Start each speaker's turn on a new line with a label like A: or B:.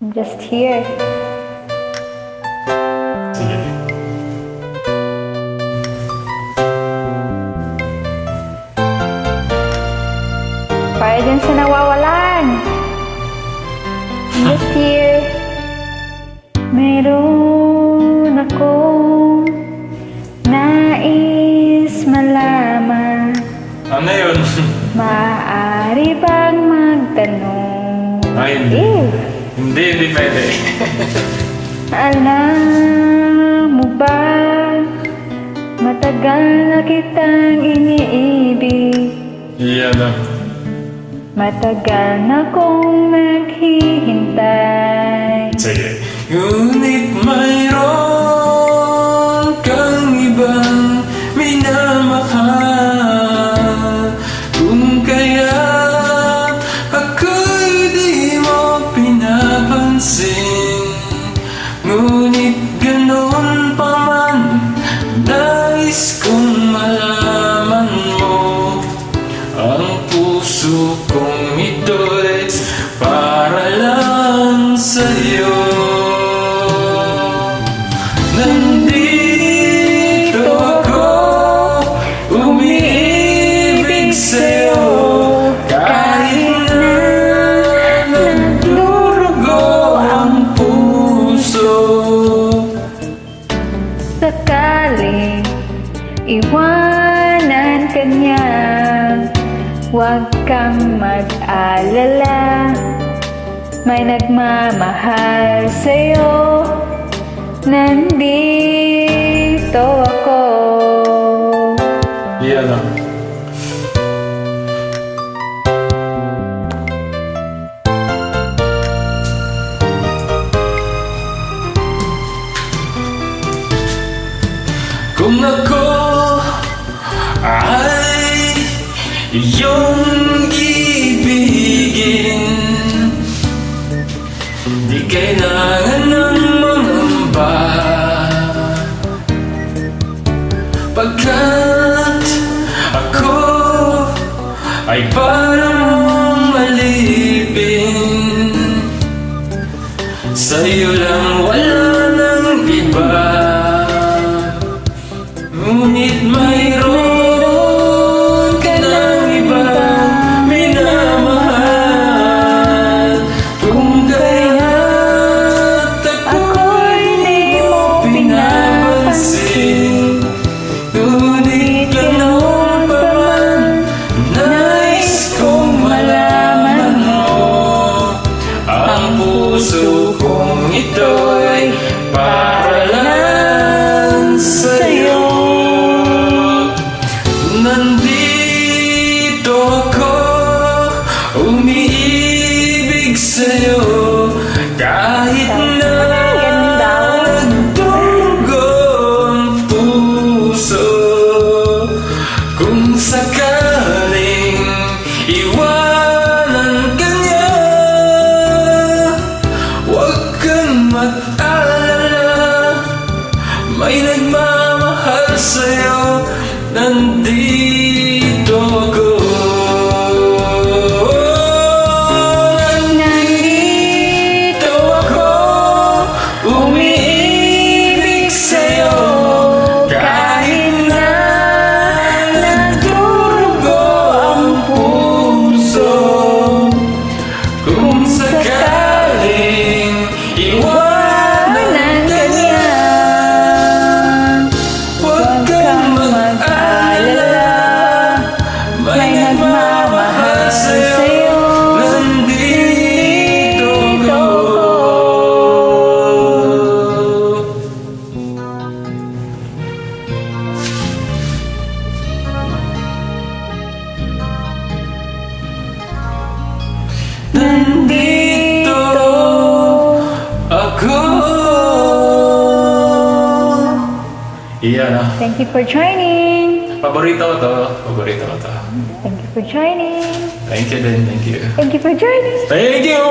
A: I'm just here.
B: Sige.
A: Para dyan sa nawawalan. I'm just here. Meron akong nais malaman.
B: Ano yun?
A: Maaari bang magtanong?
B: Ay, hindi. Hindi pwede.
A: Alam mo ba, matagal na kitang iniibig.
B: Iyan na.
A: Matagal na kong naghihintay.
B: Sige. Ngunit mayroon kang ibang minamahal. Kung kaya ako'y di mo pinapansin. Ngunit ganun pa man, nais kong malaman mo. Ang puso kong ito'y para lang sa'yo. Nandito ako, umiibig sa'yo. Kahit na nagdurugo ang puso.
A: Sakaling iwanan ka niya, huwag kang mag-alala. May nagmamahal sa'yo. Nandito ako.
B: Iyan na. Kung ako ay iyong ibigin, di kailangan ng mangamba. Pagkat ako ay parang alipin, sa'yo lang wala nang iba. Ngunit mayroon ka ng ibang minamahal. Kung kaya't ako'y di mo pinapansin. Ngunit ganun pa man, nais kong malaman mo. Ang puso kong ito'y para lang sa'yo. Nandito ako, umiibig sa'yo. Kahit na nagdurugo ang puso. Kung sakaling iwanan ka niya, huwag kang mag-alala. May nagmamahal sa'yo. Nandito ako. Nandito ako, umiibig sa'yo. Kahit na nagdurugo ang puso. Kung sakaling iwanan ka niya, huwag kang mag-alala. May nagmamahal sa'yo. Nandito ako. Nandito ako. Iyan na.
A: Thank you for joining.
B: Paborito ko to. Paborito ko to.
A: Thank you for joining.
B: Thank you din. Thank you.
A: Thank you for joining.
B: Thank you!